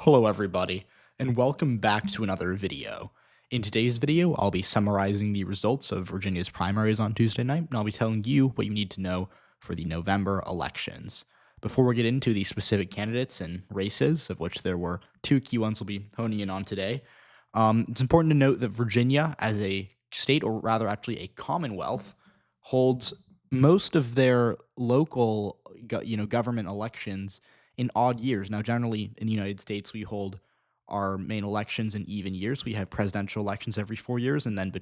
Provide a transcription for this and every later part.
Hello everybody, and welcome back to another video. In today's video, I'll be summarizing the results of Virginia's primaries on Tuesday night, and I'll be telling you what you need to know for the November elections. Before we get into the specific candidates and races, of which there were two key ones we'll be honing in on today, it's important to note that Virginia, as a state, or rather actually a commonwealth, holds most of their local government elections in odd years. Now, generally in the United States, we hold our main elections in even years. We have presidential elections every 4 years, and then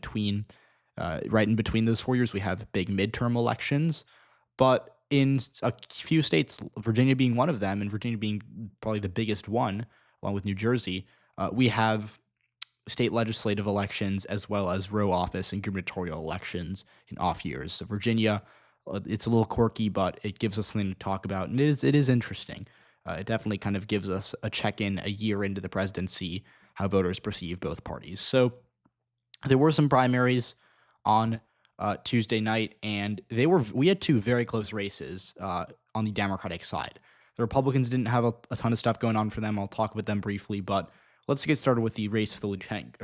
right in between those 4 years, we have big midterm elections. But in a few states, Virginia being one of them, and Virginia being probably the biggest one, along with New Jersey, we have state legislative elections as well as row office and gubernatorial elections in off years. So Virginia, it's a little quirky, but it gives us something to talk about, and it is interesting. It definitely kind of gives us a check-in a year into the presidency, how voters perceive both parties. So there were some primaries on Tuesday night, and we had two very close races on the Democratic side. The Republicans didn't have a ton of stuff going on for them. I'll talk about them briefly, but let's get started with the race for the lieutenant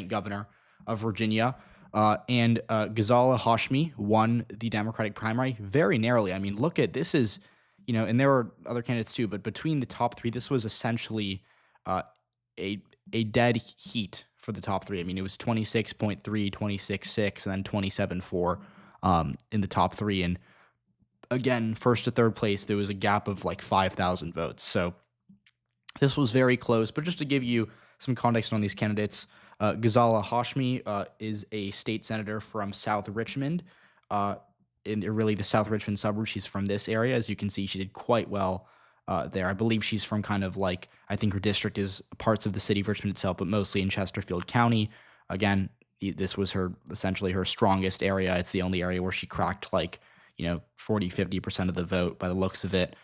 governor of Virginia. And Ghazala Hashmi won the Democratic primary very narrowly. I mean, look at this is, and there were other candidates too, but between the top three, this was essentially a dead heat for the top three. I mean, it was 26.3, 26.6, and then 27.4 in the top three. And again, first to third place, there was a gap of like 5,000 votes. So this was very close. But just to give you some context on these candidates, Ghazala Hashmi is a state senator from South Richmond, in really the South Richmond suburb. She's from this area. As you can see, she did quite well there. I believe she's from kind of like, I think her district is parts of the city of Richmond itself, but mostly in Chesterfield County. Again, this was essentially her strongest area. It's the only area where she cracked 40-50% of the vote by the looks of it.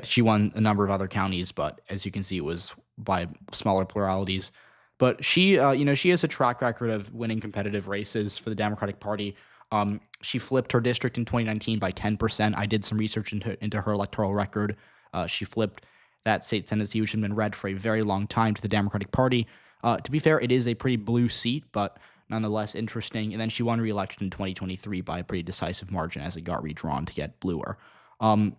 She won a number of other counties, but as you can see, it was by smaller pluralities. But she has a track record of winning competitive races for the Democratic Party. She flipped her district in 2019 by 10%. I did some research into her electoral record. She flipped that state Senate seat, which had been red for a very long time, to the Democratic Party. To be fair, it is a pretty blue seat, but nonetheless interesting. And then she won re-election in 2023 by a pretty decisive margin as it got redrawn to get bluer. And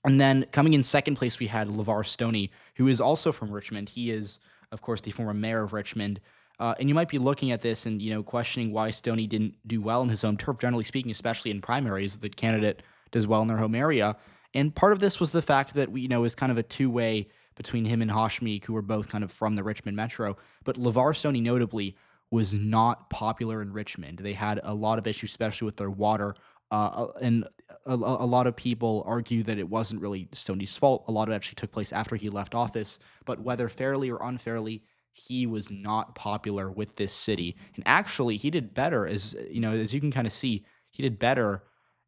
then coming in second place, we had LeVar Stoney, who is also from Richmond. He is, of course, the former mayor of Richmond. And you might be looking at this and, questioning why Stoney didn't do well in his home turf, generally speaking, especially in primaries. The candidate does well in their home area. And part of this was the fact that we is kind of a two-way between him and Hashmi, who were both kind of from the Richmond metro. But LeVar Stoney, notably, was not popular in Richmond. They had a lot of issues, especially with their water. And a lot of people argue that it wasn't really Stoney's fault. A lot of it actually took place after he left office. But whether fairly or unfairly, he was not popular with this city. And actually, he did better, as you can kind of see, he did better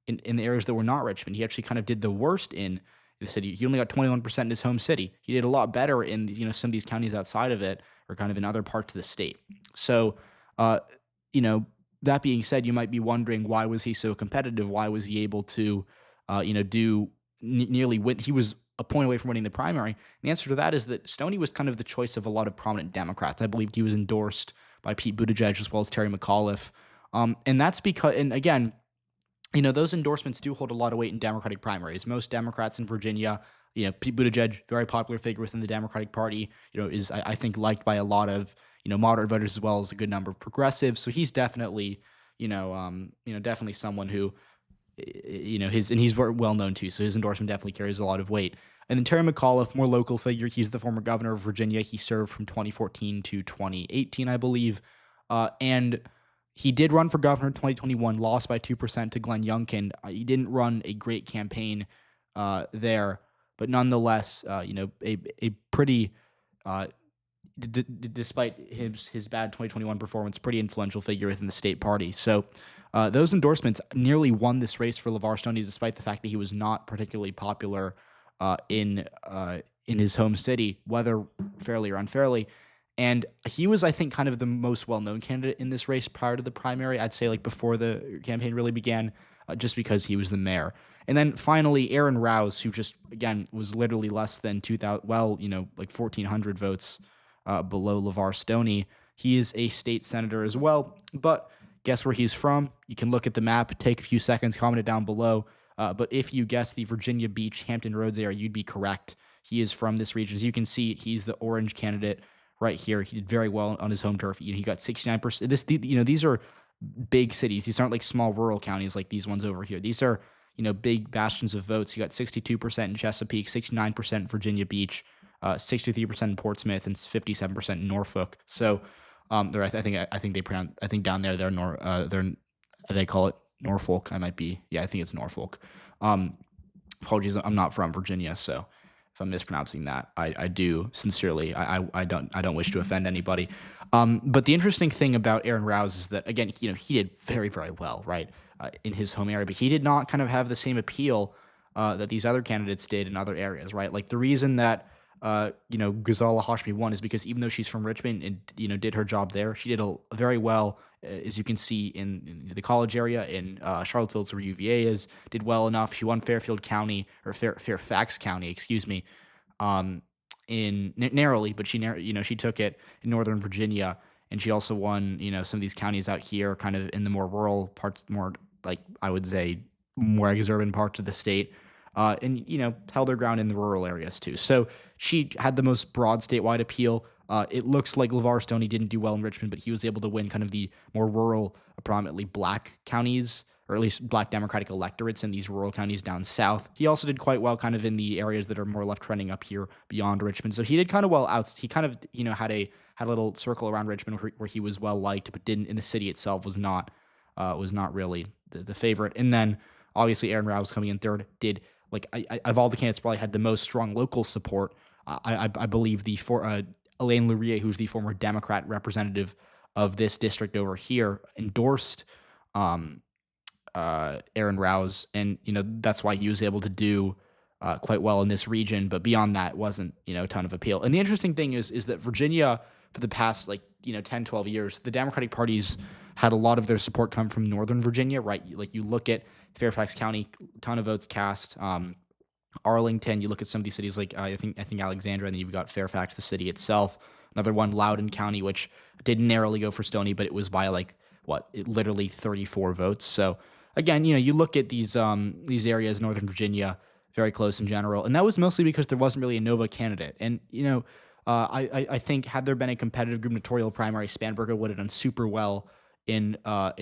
in the areas that were not Richmond. He actually kind of did the worst in the city. He only got 21% in his home city. He did a lot better in some of these counties outside of it, or kind of in other parts of the state. So, that being said, you might be wondering, why was he so competitive? Why was he able to, nearly win? He was a point away from winning the primary. And the answer to that is that Stoney was kind of the choice of a lot of prominent Democrats. I believe he was endorsed by Pete Buttigieg as well as Terry McAuliffe. And that's because, and again, those endorsements do hold a lot of weight in Democratic primaries. Most Democrats in Virginia, Pete Buttigieg, very popular figure within the Democratic Party, is, I think, liked by a lot of, moderate voters as well as a good number of progressives. So he's definitely, definitely someone who, he's well known too. So his endorsement definitely carries a lot of weight. And then Terry McAuliffe, more local figure. He's the former governor of Virginia. He served from 2014 to 2018, I believe. And he did run for governor in 2021, lost by 2% to Glenn Youngkin. He didn't run a great campaign there, but nonetheless, a pretty, despite his bad 2021 performance, pretty influential figure within the state party. So those endorsements nearly won this race for LeVar Stoney, despite the fact that he was not particularly popular in his home city, whether fairly or unfairly. And he was, I think, kind of the most well-known candidate in this race prior to the primary. I'd say, before the campaign really began. just because he was the mayor. And then finally, Aaron Rouse, who just, again, was literally less than 2,000, like 1,400 votes below LeVar Stoney. He is a state senator as well. But guess where he's from? You can look at the map, take a few seconds, comment it down below. But if you guess the Virginia Beach, Hampton Roads area, you'd be correct. He is from this region. As you can see, he's the orange candidate right here. He did very well on his home turf. He got 69%. These are big cities. These aren't like small rural counties like these ones over here. These are, big bastions of votes. He got 62% in Chesapeake, 69% in Virginia Beach, 63% in Portsmouth, and 57% in Norfolk. So, I think down there they call it Norfolk. I think it's Norfolk. Apologies, I'm not from Virginia, so if I'm mispronouncing that, I do sincerely. I don't wish to offend anybody. But the interesting thing about Aaron Rouse is that, again, he did very, very well, right, in his home area, but he did not kind of have the same appeal that these other candidates did in other areas, right? Like the reason that Ghazala Hashmi won is because even though she's from Richmond and did her job there, she did very well, as you can see in the college area in Charlottesville, where UVA is, did well enough. She won Fairfax County, excuse me, narrowly, but she took it in Northern Virginia, and she also won some of these counties out here, kind of in the more rural parts, more like I would say more exurban parts of the state. And held her ground in the rural areas too. So she had the most broad statewide appeal. It looks like LeVar Stoney didn't do well in Richmond, but he was able to win kind of the more rural, prominently black counties, or at least black Democratic electorates in these rural counties down south. He also did quite well kind of in the areas that are more left trending up here beyond Richmond. So he did kind of well out. He kind of had a little circle around Richmond where he was well liked, but didn't in the city itself was not really the favorite. And then obviously Aaron Rouse coming in third did. Like of all the candidates, probably had the most strong local support. I believe Elaine Luria, who's the former Democrat representative of this district over here, endorsed Aaron Rouse, and that's why he was able to do quite well in this region. But beyond that, wasn't a ton of appeal. And the interesting thing is that Virginia, for the past 10, 12 years, the Democratic parties had a lot of their support come from Northern Virginia, right? Like you look at Fairfax County, ton of votes cast. Arlington, you look at some of these cities like I think Alexandria, and then you've got Fairfax, the city itself. Another one, Loudoun County, which did narrowly go for Stoney, but it was by literally 34 votes. So again, you look at these areas, Northern Virginia, very close in general, and that was mostly because there wasn't really a Nova candidate. And I think had there been a competitive gubernatorial primary, Spanberger would have done super well in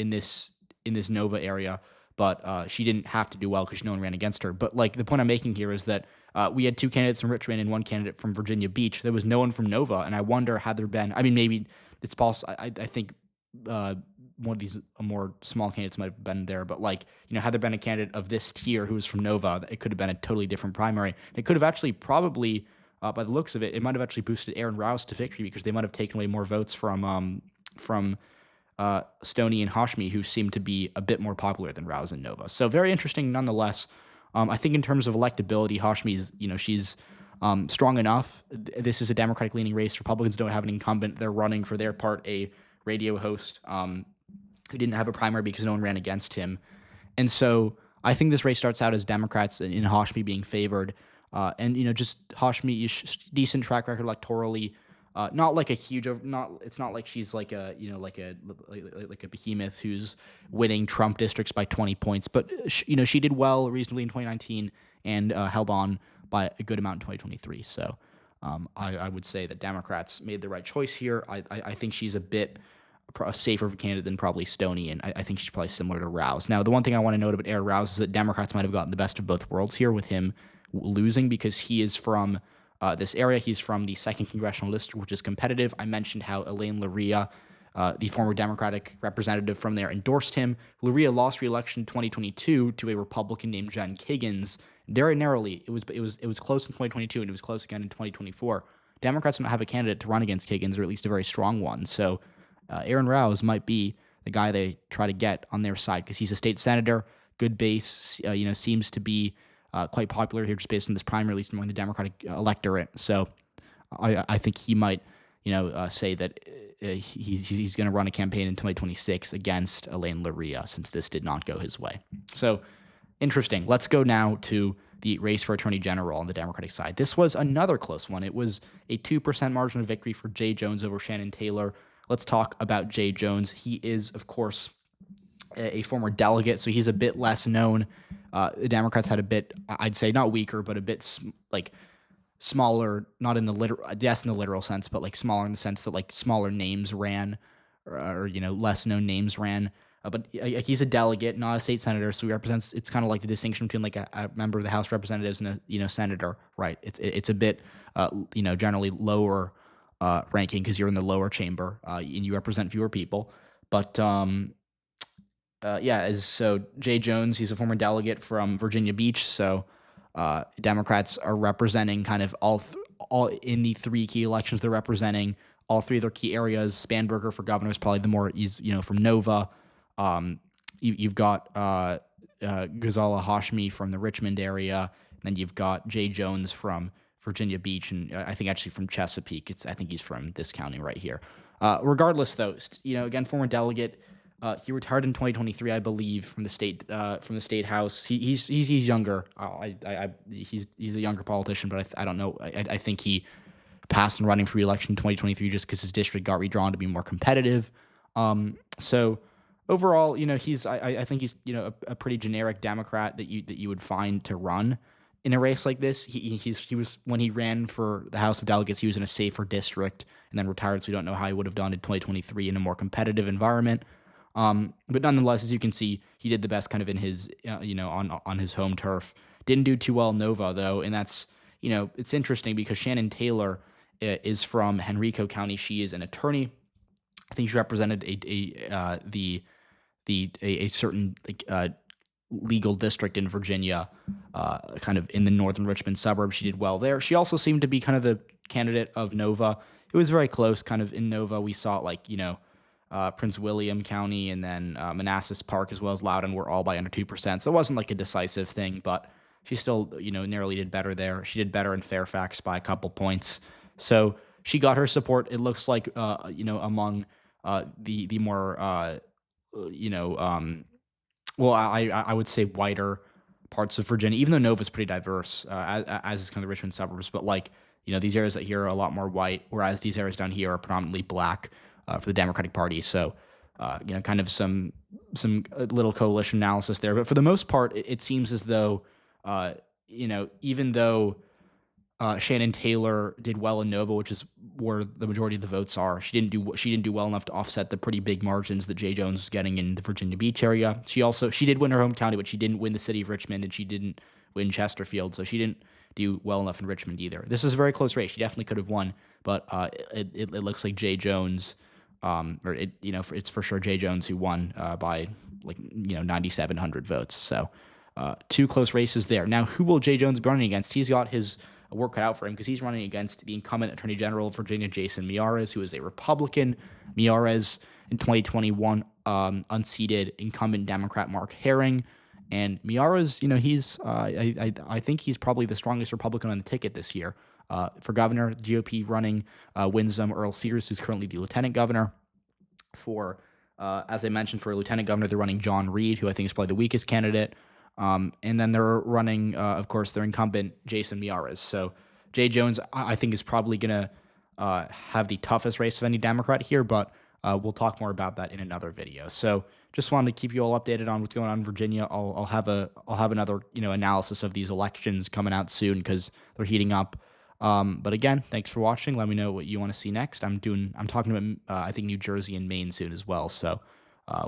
this Nova area. But she didn't have to do well because no one ran against her. But the point I'm making here is that we had two candidates from Richmond and one candidate from Virginia Beach. There was no one from Nova, and I wonder had there been. I mean, maybe it's possible. I think one of these more small candidates might have been there. But had there been a candidate of this tier who was from Nova, it could have been a totally different primary. It could have actually probably, by the looks of it, it might have actually boosted Aaron Rouse to victory because they might have taken away more votes from Stoney and Hashmi, who seem to be a bit more popular than Rouse and Nova. So very interesting nonetheless. I think in terms of electability, Hashmi is, she's strong enough. This is a Democratic-leaning race. Republicans don't have an incumbent. They're running, for their part, a radio host who didn't have a primary because no one ran against him. And so I think this race starts out as Democrats in Hashmi being favored. And just Hashmi, decent track record electorally. Not like a huge, it's not like she's like a behemoth who's winning Trump districts by 20 points, but she did well reasonably in 2019 and held on by a good amount in 2023. So I would say that Democrats made the right choice here. I think she's a safer candidate than probably Stoney, and I think she's probably similar to Rouse. Now, the one thing I want to note about Aaron Rouse is that Democrats might have gotten the best of both worlds here with him losing because he is from this area. He's from the 2nd Congressional District, which is competitive. I mentioned how Elaine Luria, the former Democratic representative from there, endorsed him. Luria lost re-election in 2022 to a Republican named Jen Kiggins. Very narrowly. It was close in 2022, and it was close again in 2024. Democrats don't have a candidate to run against Kiggins, or at least a very strong one. So Aaron Rouse might be the guy they try to get on their side because he's a state senator, good base, seems to be quite popular here just based on this primary, at least among the Democratic electorate. So I think he might, say that he's going to run a campaign in 2026 against Elaine Luria, since this did not go his way. So interesting. Let's go now to the race for Attorney General on the Democratic side. This was another close one. It was a 2% margin of victory for Jay Jones over Shannon Taylor. Let's talk about Jay Jones. He is, of course, a former delegate, so he's a bit less known. The Democrats had a bit, I'd say, not weaker, but a bit smaller, not in the literal, yes, in the literal sense, but like smaller in the sense that like smaller names ran, or less known names ran. But he's a delegate, not a state senator, so he represents. It's kind of like the distinction between like a member of the House of Representatives and a senator, right? It's a bit generally lower ranking because you're in the lower chamber and you represent fewer people. But so Jay Jones, he's a former delegate from Virginia Beach, so Democrats are representing kind of all in the three key elections. They're representing all three of their key areas. Spanberger for governor is probably the more from Nova. You've got Ghazala Hashmi from the Richmond area, and then you've got Jay Jones from Virginia Beach, and I think actually from Chesapeake. I think he's from this county right here. Regardless, though, again, former delegate. He retired in 2023, I believe, from the state house. He's younger. He's a younger politician, but I don't know. I think he passed in running for re-election in 2023 just because his district got redrawn to be more competitive. So overall, I think he's a pretty generic Democrat that you would find to run in a race like this. He was, when he ran for the House of Delegates, he was in a safer district and then retired. So we don't know how he would have done in 2023 in a more competitive environment. But nonetheless, as you can see, he did the best kind of in his, on his home turf. Didn't do too well in Nova, though, and that's, it's interesting because Shannon Taylor is from Henrico County. She is an attorney. I think she represented a certain legal district in Virginia, kind of in the northern Richmond suburbs. She did well there. She also seemed to be kind of the candidate of Nova. It was very close, kind of in Nova. We saw Prince William County and then Manassas Park as well as Loudoun were all by under 2%. So it wasn't like a decisive thing, but she still, narrowly did better there. She did better in Fairfax by a couple points. So she got her support. It looks like, among the more, I would say whiter parts of Virginia, even though Nova's pretty diverse, as is kind of the Richmond suburbs, but these areas that here are a lot more white, whereas these areas down here are predominantly black. For the Democratic Party. So, kind of some little coalition analysis there. But for the most part, it seems as though, even though Shannon Taylor did well in Nova, which is where the majority of the votes are, she didn't do well enough to offset the pretty big margins that Jay Jones was getting in the Virginia Beach area. She did win her home county, but she didn't win the city of Richmond, and she didn't win Chesterfield. So she didn't do well enough in Richmond either. This is a very close race. She definitely could have won, but it looks like Jay Jones. It's for sure Jay Jones who won by 9,700 votes. So two close races there. Now, who will Jay Jones be running against? He's got his work cut out for him because he's running against the incumbent Attorney General of Virginia, Jason Miyares, who is a Republican. Miyares in 2021 unseated incumbent Democrat Mark Herring. And Miyares, he's I think he's probably the strongest Republican on the ticket this year. For governor, GOP running Winsome Earl Sears, who's currently the lieutenant governor. As I mentioned, for lieutenant governor, they're running John Reed, who I think is probably the weakest candidate. And then they're running, of course, their incumbent, Jason Miyares. So Jay Jones, I think, is probably going to have the toughest race of any Democrat here, but we'll talk more about that in another video. So just wanted to keep you all updated on what's going on in Virginia. I'll have another analysis of these elections coming out soon because they're heating up. But again, thanks for watching. Let me know what you want to see next. I'm talking about, I think, New Jersey and Maine soon as well. So,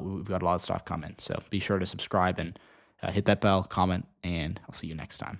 we've got a lot of stuff coming. So be sure to subscribe and hit that bell, comment, and I'll see you next time.